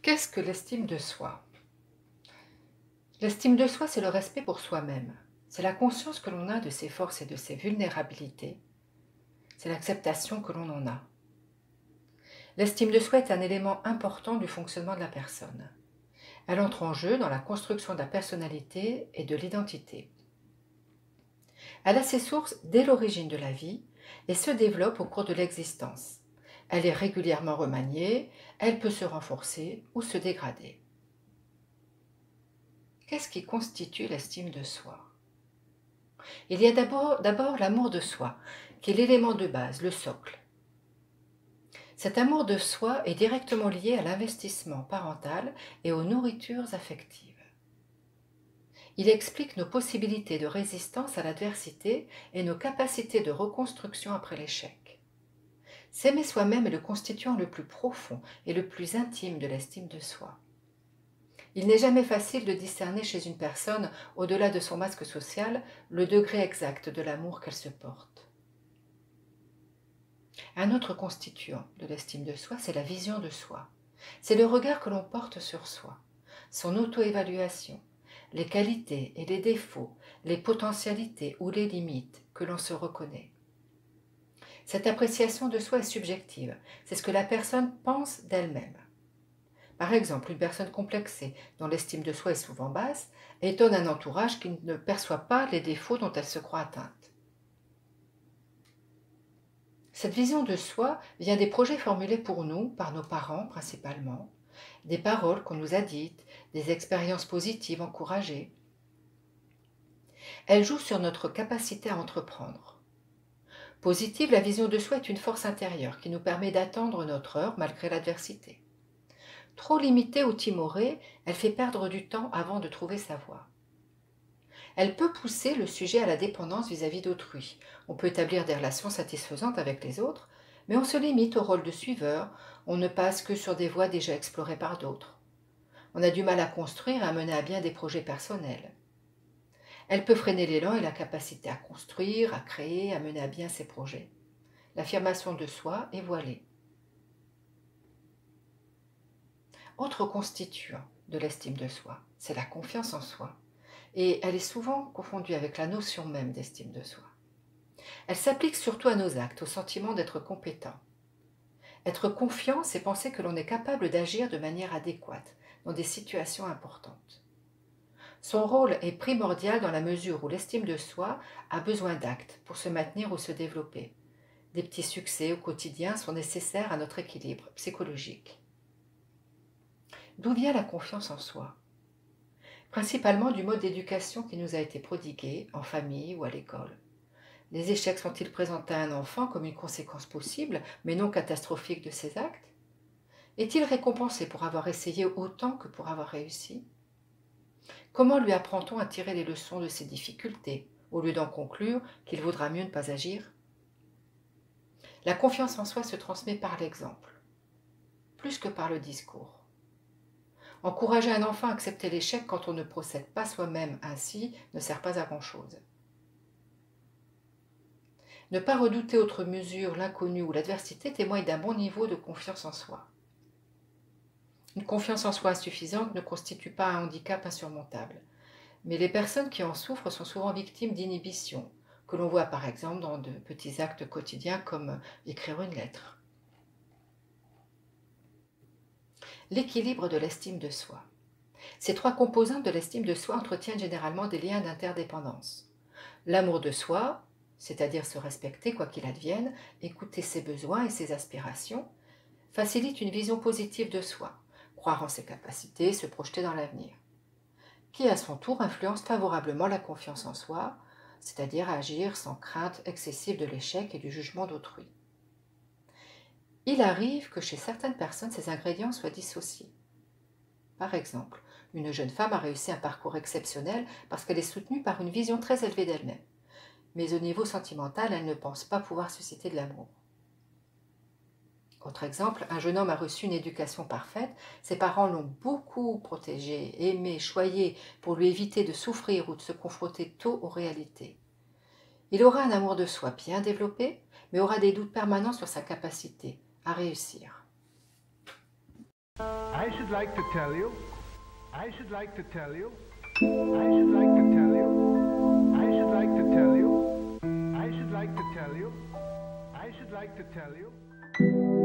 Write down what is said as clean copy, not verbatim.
Qu'est-ce que l'estime de soi? L'estime de soi, c'est le respect pour soi-même. C'est la conscience que l'on a de ses forces et de ses vulnérabilités. C'est l'acceptation que l'on en a. L'estime de soi est un élément important du fonctionnement de la personne. Elle entre en jeu dans la construction de la personnalité et de l'identité. Elle a ses sources dès l'origine de la vie et se développe au cours de l'existence. Elle est régulièrement remaniée, elle peut se renforcer ou se dégrader. Qu'est-ce qui constitue l'estime de soi? Il y a d'abord l'amour de soi, qui est l'élément de base, le socle. Cet amour de soi est directement lié à l'investissement parental et aux nourritures affectives. Il explique nos possibilités de résistance à l'adversité et nos capacités de reconstruction après l'échec. S'aimer soi-même est le constituant le plus profond et le plus intime de l'estime de soi. Il n'est jamais facile de discerner chez une personne, au-delà de son masque social, le degré exact de l'amour qu'elle se porte. Un autre constituant de l'estime de soi, c'est la vision de soi. C'est le regard que l'on porte sur soi, son auto-évaluation, les qualités et les défauts, les potentialités ou les limites que l'on se reconnaît. Cette appréciation de soi est subjective, c'est ce que la personne pense d'elle-même. Par exemple, une personne complexée, dont l'estime de soi est souvent basse, étonne un entourage qui ne perçoit pas les défauts dont elle se croit atteinte. Cette vision de soi vient des projets formulés pour nous, par nos parents principalement, des paroles qu'on nous a dites, des expériences positives encouragées. Elle joue sur notre capacité à entreprendre. Positive, la vision de soi est une force intérieure qui nous permet d'attendre notre heure malgré l'adversité. Trop limitée ou timorée, elle fait perdre du temps avant de trouver sa voie. Elle peut pousser le sujet à la dépendance vis-à-vis d'autrui. On peut établir des relations satisfaisantes avec les autres, mais on se limite au rôle de suiveur, on ne passe que sur des voies déjà explorées par d'autres. On a du mal à construire et à mener à bien des projets personnels. Elle peut freiner l'élan et la capacité à construire, à créer, à mener à bien ses projets. L'affirmation de soi est voilée. Autre constituant de l'estime de soi, c'est la confiance en soi. Et elle est souvent confondue avec la notion même d'estime de soi. Elle s'applique surtout à nos actes, au sentiment d'être compétent. Être confiant, c'est penser que l'on est capable d'agir de manière adéquate dans des situations importantes. Son rôle est primordial dans la mesure où l'estime de soi a besoin d'actes pour se maintenir ou se développer. Des petits succès au quotidien sont nécessaires à notre équilibre psychologique. D'où vient la confiance en soi? Principalement du mode d'éducation qui nous a été prodigué, en famille ou à l'école. Les échecs sont-ils présentés à un enfant comme une conséquence possible, mais non catastrophique de ses actes? Est-il récompensé pour avoir essayé autant que pour avoir réussi? Comment lui apprend-on à tirer les leçons de ses difficultés, au lieu d'en conclure qu'il vaudra mieux ne pas agir? La confiance en soi se transmet par l'exemple, plus que par le discours. Encourager un enfant à accepter l'échec quand on ne procède pas soi-même ainsi ne sert pas à grand-chose. Ne pas redouter outre mesure l'inconnu ou l'adversité témoigne d'un bon niveau de confiance en soi. Une confiance en soi insuffisante ne constitue pas un handicap insurmontable, mais les personnes qui en souffrent sont souvent victimes d'inhibition, que l'on voit par exemple dans de petits actes quotidiens comme écrire une lettre. L'équilibre de l'estime de soi. Ces trois composantes de l'estime de soi entretiennent généralement des liens d'interdépendance. L'amour de soi, c'est-à-dire se respecter quoi qu'il advienne, écouter ses besoins et ses aspirations, facilite une vision positive de soi, croire en ses capacités, se projeter dans l'avenir, qui à son tour influence favorablement la confiance en soi, c'est-à-dire agir sans crainte excessive de l'échec et du jugement d'autrui. Il arrive que chez certaines personnes, ces ingrédients soient dissociés. Par exemple, une jeune femme a réussi un parcours exceptionnel parce qu'elle est soutenue par une vision très élevée d'elle-même. Mais au niveau sentimental, elle ne pense pas pouvoir susciter de l'amour. Autre exemple, un jeune homme a reçu une éducation parfaite, ses parents l'ont beaucoup protégé, aimé, choyé pour lui éviter de souffrir ou de se confronter tôt aux réalités. Il aura un amour de soi bien développé, mais aura des doutes permanents sur sa capacité à réussir. I should like to tell you, I should like to tell you, I should like to tell you, I should like to tell you, I should like to tell you, I should like to tell you.